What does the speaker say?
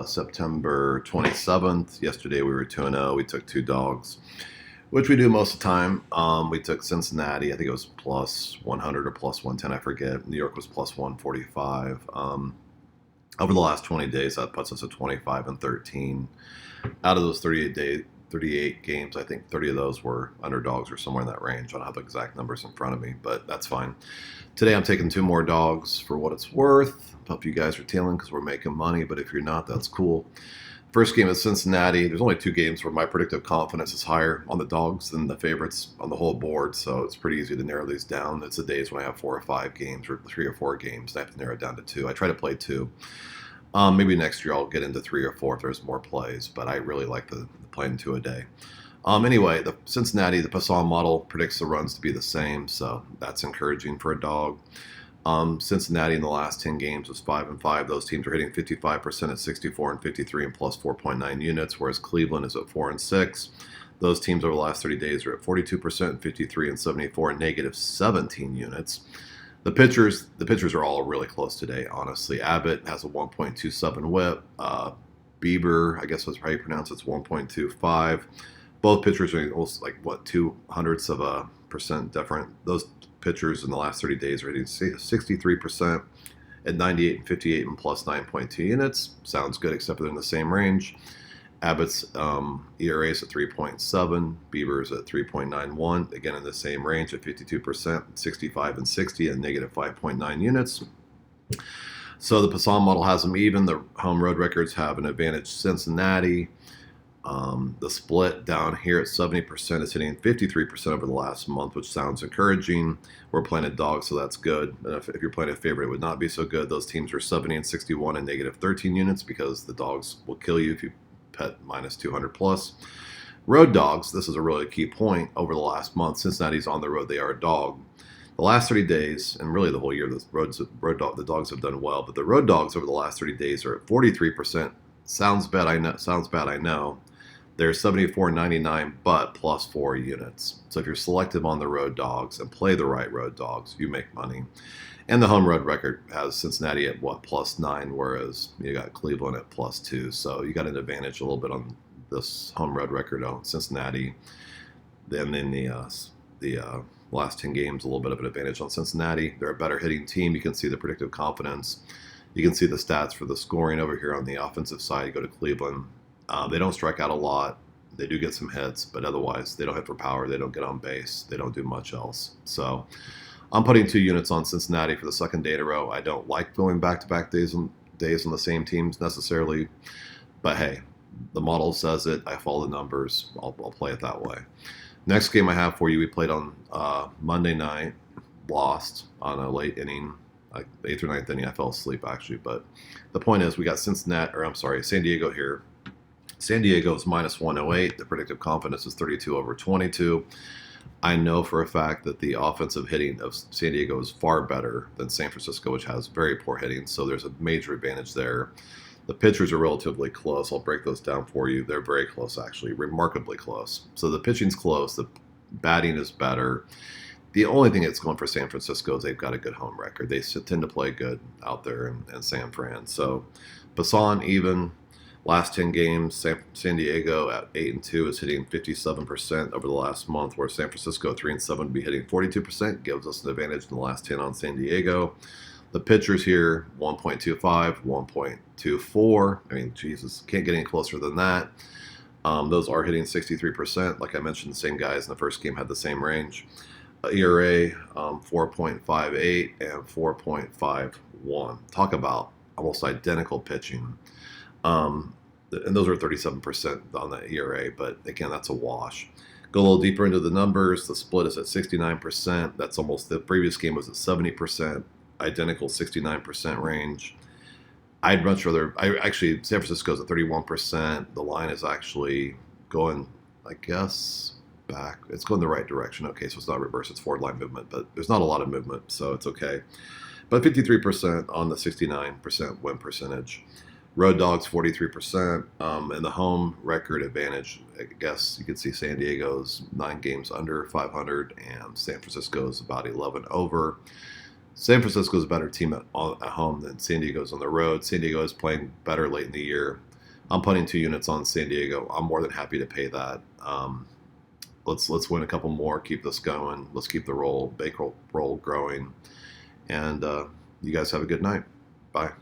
September 27th. Yesterday we were 2-0. We took two dogs, which we do most of the time. We took Cincinnati. I think it was plus 100 or plus 110. I forget. New York was plus 145. Over the last 20 days, that puts us at 25-13. Out of those 38 games, I think 30 of those were underdogs or somewhere in that range. I don't have the exact numbers in front of me, but that's fine. Today I'm taking two more dogs for what it's worth. Hope you guys are tailing because we're making money, but if you're not, that's cool. First game is Cincinnati. There's only two games where my predictive confidence is higher on the dogs than the favorites on the whole board, so it's pretty easy to narrow these down. It's the days when I have 4 or 5 games or 3 or 4 games. I have to narrow it down to 2. I try to play 2. Maybe next year I'll get into 3 or 4 if there's more plays, but I really like the playing 2 a day. Anyway, the Cincinnati, the Poisson model predicts the runs to be the same, so that's encouraging for a dog. Cincinnati in the last 10 games was 5-5. Those teams are hitting 55% at 64 and 53 and plus 4.9 units, whereas Cleveland is at 4-6. Those teams over the last 30 days are at 42%, 53 and 74 and negative 17 units. The pitchers are all really close today, honestly. Abbott has a 1.27 whip. Bieber, I guess that's how you pronounce it, it's 1.25. Both pitchers are almost like, 2/100ths of a percent different. Those pitchers in the last 30 days are hitting 63% at 98 and 58 and plus 9.2 units. Sounds good, except they're in the same range. Abbott's ERA is at 3.7. Bieber's at 3.91. Again, in the same range at 52%, 65 and 60 and negative 5.9 units. So the Poisson model has them even. The home road records have an advantage. Cincinnati. The split down here at 70% is hitting 53% over the last month, which sounds encouraging. We're playing a dog, so that's good. And if you're playing a favorite, it would not be so good. Those teams are 70 and 61 and negative 13 units because the dogs will kill you if you pet minus 200 plus. Road dogs, this is a really key point. Over the last month, Cincinnati's on the road. They are a dog. The last 30 days, and really the whole year, the dogs have done well. But the road dogs over the last 30 days are at 43%. Sounds bad, I know. They're 74.99, but plus 4 units. So if you're selective on the road dogs and play the right road dogs, you make money. And the home road record has Cincinnati at plus 9, whereas you got Cleveland at plus 2. So you got an advantage a little bit on this home road record on Cincinnati. Then in the last 10 games, a little bit of an advantage on Cincinnati. They're a better hitting team. You can see the predictive confidence. You can see the stats for the scoring over here on the offensive side. You go to Cleveland. They don't strike out a lot. They do get some hits, but otherwise they don't hit for power. They don't get on base. They don't do much else. So I'm putting 2 units on Cincinnati for the second day in a row. I don't like going back-to-back days on the same teams necessarily, but hey, the model says it. I follow the numbers. I'll play it that way. Next game I have for you, we played on Monday night, lost on a late inning, like 8th or 9th inning. I fell asleep actually, but the point is we got San Diego here. San Diego is minus 108. The predictive confidence is 32/22. I know for a fact that the offensive hitting of San Diego is far better than San Francisco, which has very poor hitting, so there's a major advantage there. The pitchers are relatively close. I'll break those down for you. They're very close, actually, remarkably close. So the pitching's close. The batting is better. The only thing that's going for San Francisco is they've got a good home record. They tend to play good out there in San Fran. So Poisson even. Last 10 games, San Diego at 8-2 is hitting 57% over the last month, where San Francisco 3-7 would be hitting 42%, gives us an advantage in the last 10 on San Diego. The pitchers here, 1.25, 1.24. I mean, Jesus, can't get any closer than that. Those are hitting 63%. Like I mentioned, the same guys in the first game had the same range. ERA, 4.58 and 4.51. Talk about almost identical pitching. And those are 37% on the ERA, but again, that's a wash. Go a little deeper into the numbers. The split is at 69%. That's almost, the previous game was at 70%, identical 69% range. I'd much rather, San Francisco's at 31%. The line is actually going, I guess, back. It's going the right direction. Okay, so it's not reverse, it's forward line movement, but there's not a lot of movement, so it's okay. But 53% on the 69% win percentage. Road dogs 43%, and the home record advantage, I guess you could see San Diego's 9 games under 500, and San Francisco's about 11 over. San Francisco is a better team at home than San Diego's on the road. San Diego is playing better late in the year. I'm putting 2 units on San Diego. I'm more than happy to pay that. Let's win a couple more. Keep this going. Let's keep the bankroll growing. And you guys have a good night. Bye.